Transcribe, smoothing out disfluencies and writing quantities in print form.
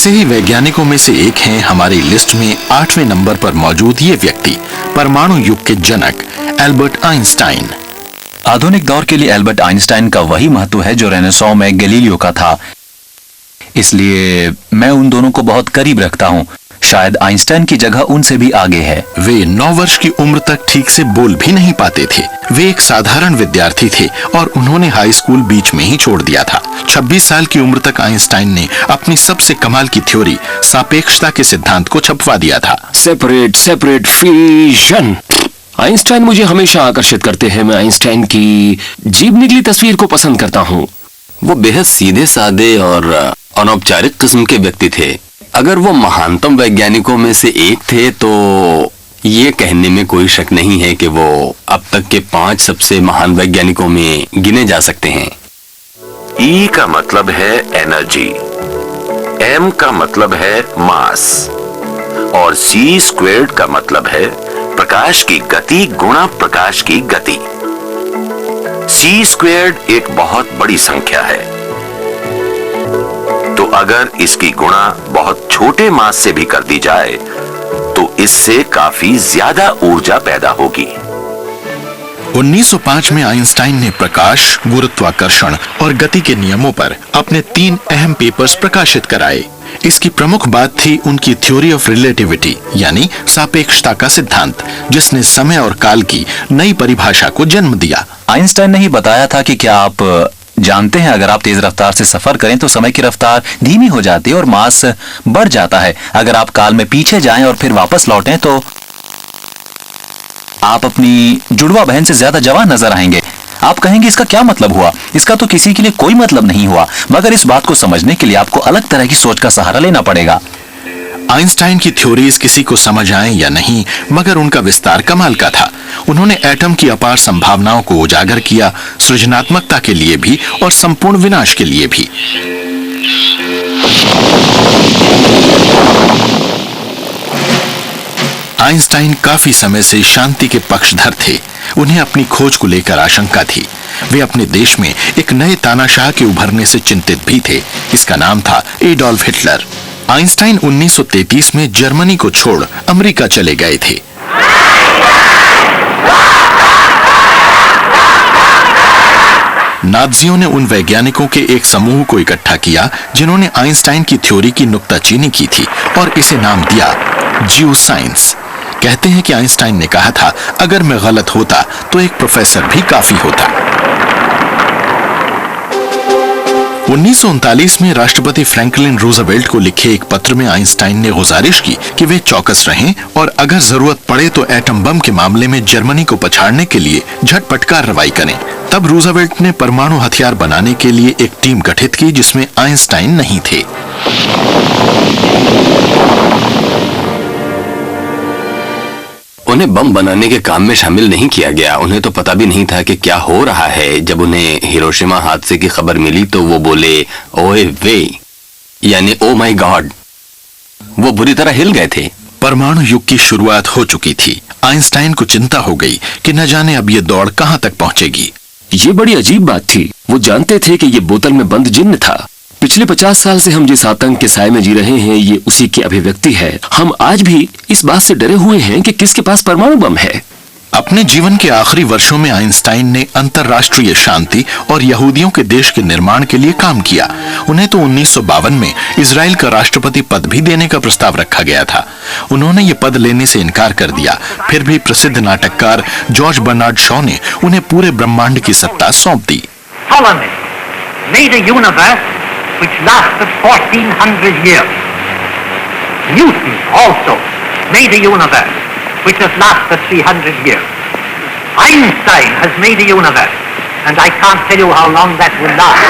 ऐसे ही वैज्ञानिकों में से एक हैं हमारी लिस्ट में 8वें नंबर पर मौजूद ये व्यक्ति, परमाणु युग के जनक एल्बर्ट आइंस्टाइन। आधुनिक दौर के लिए एल्बर्ट आइंस्टाइन का वही महत्व है जो रेनेसां में गैलीलियो का था, इसलिए मैं उन दोनों को बहुत करीब रखता हूँ। शायद आइंस्टाइन की जगह उनसे भी आगे है। वे 9 वर्ष की उम्र तक ठीक से बोल भी नहीं पाते थे। वे एक साधारण विद्यार्थी थे और उन्होंने हाई स्कूल बीच में ही छोड़ दिया था। 26 साल की उम्र तक आइंस्टाइन ने अपनी सबसे कमाल की थ्योरी सापेक्षता के सिद्धांत को छपवा दिया था। Separate fusion. आइंस्टाइन मुझे हमेशा आकर्षित करते हैं। मैं आइंस्टाइन की जीभ निकली तस्वीर को पसंद करता हूँ। वो बेहद सीधे साधे और अनौपचारिक किस्म के व्यक्ति थे। अगर वो महानतम वैज्ञानिकों में से एक थे तो ये कहने में कोई शक नहीं है कि वो अब तक के 5 सबसे महान वैज्ञानिकों में गिने जा सकते हैं। E का मतलब है एनर्जी, M का मतलब है मास और C² का मतलब है प्रकाश की गति गुणा प्रकाश की गति। C² एक बहुत बड़ी संख्या है, तो अगर इसकी गुणा बहुत छोटे मास से भी कर दी जाए तो इससे काफी ज्यादा ऊर्जा पैदा होगी। 1905 में आइंस्टाइन ने प्रकाश, गुरुत्वाकर्षण और गति के नियमों पर अपने 3 अहम पेपर्स प्रकाशित कराए। इसकी प्रमुख बात थी उनकी थ्योरी ऑफ रिलेटिविटी यानी सापेक्षता का सिद्धांत, जिसने समय और काल की नई परिभाषा को जन्म दिया। आइंस्टाइन ने ही बताया था कि क्या आप जानते हैं, अगर आप तेज रफ्तार से सफर करें तो समय की रफ्तार धीमी हो जाती है और मास बढ़ जाता है। अगर आप काल में पीछे जाएं और फिर वापस लौटें तो आप अपनी जुड़वा बहन से ज्यादा जवान नजर आएंगे। आप कहेंगे इसका क्या मतलब हुआ? इसका तो किसी के लिए कोई मतलब नहीं हुआ, मगर इस बात को समझने के लिए आपको अलग तरह की सोच का सहारा लेना पड़ेगा। आइंस्टाइन की थ्योरीज किसी को समझ आए या नहीं, मगर उनका विस्तार कमाल का था। उन्होंने एटम की अपार संभावनाओं को उजागर किया, सृजनात्मकता के लिए भी और संपूर्ण विनाश के लिए भी। आइंस्टाइन काफी समय से शांति के पक्षधर थे। उन्हें अपनी खोज को लेकर आशंका थी। वे अपने देश में एक नए तानाशाह के उभरने से चिंतित भी थे। इसका नाम था एडोल्फ हिटलर। आइंस्टाइन 1933 में जर्मनी को छोड़ अमेरिका चले गए थे। नाज़ियों ने उन वैज्ञानिकों के एक समूह को इकट्ठा किया जिन्होंने आइंस्टाइन की थ्योरी की नुक्ताचीनी की थी और इसे नाम दिया जियो साइंस। कहते हैं कि आइंस्टाइन ने कहा था, अगर मैं गलत होता तो एक प्रोफेसर भी काफी होता। 1939 में राष्ट्रपति फ्रैंकलिन रूजवेल्ट को लिखे एक पत्र में आइंस्टाइन ने गुजारिश की कि वे चौकस रहें और अगर जरूरत पड़े तो एटम बम के मामले में जर्मनी को पछाड़ने के लिए झटपट कार्रवाई करें। तब रूजवेल्ट ने परमाणु हथियार बनाने के लिए एक टीम गठित की जिसमें आइंस्टाइन नहीं थे। उन्हें बम बनाने के काम में शामिल नहीं किया गया। उन्हें तो पता भी नहीं था कि क्या हो रहा है। जब उन्हें हिरोशिमा हादसे की खबर मिली तो वो बोले ओए वे, यानी ओ माय गॉड। वो बुरी तरह हिल गए थे। परमाणु युग की शुरुआत हो चुकी थी। आइंस्टाइन को चिंता हो गई कि न जाने अब ये दौड़ कहां तक पहुंचेगी। ये बड़ी अजीब बात थी। वो जानते थे कि ये बोतल में बंद जिन्न था। पिछले 50 साल से हम जिस आतंक के साए में जी रहे हैं, ये उसी की अभिव्यक्ति है। हम आज भी इस बात से डरे हुए हैं कि किसके पास परमाणु बम है। अपने जीवन के आखिरी वर्षों में आइंस्टाइन ने अंतर्राष्ट्रीय शांति और यहूदियों के देश के निर्माण के लिए काम किया। उन्हें तो 1952 में इजराइल का राष्ट्रपति पद भी देने का प्रस्ताव रखा गया था। उन्होंने ये पद लेने से इनकार कर दिया। फिर भी प्रसिद्ध नाटककार जॉर्ज बर्नार्ड शॉ ने उन्हें पूरे ब्रह्मांड की सत्ता सौंप दी। which lasted 1400 years. Newton also made a universe which has lasted 300 years. Einstein has made a universe, and I can't tell you how long that will last.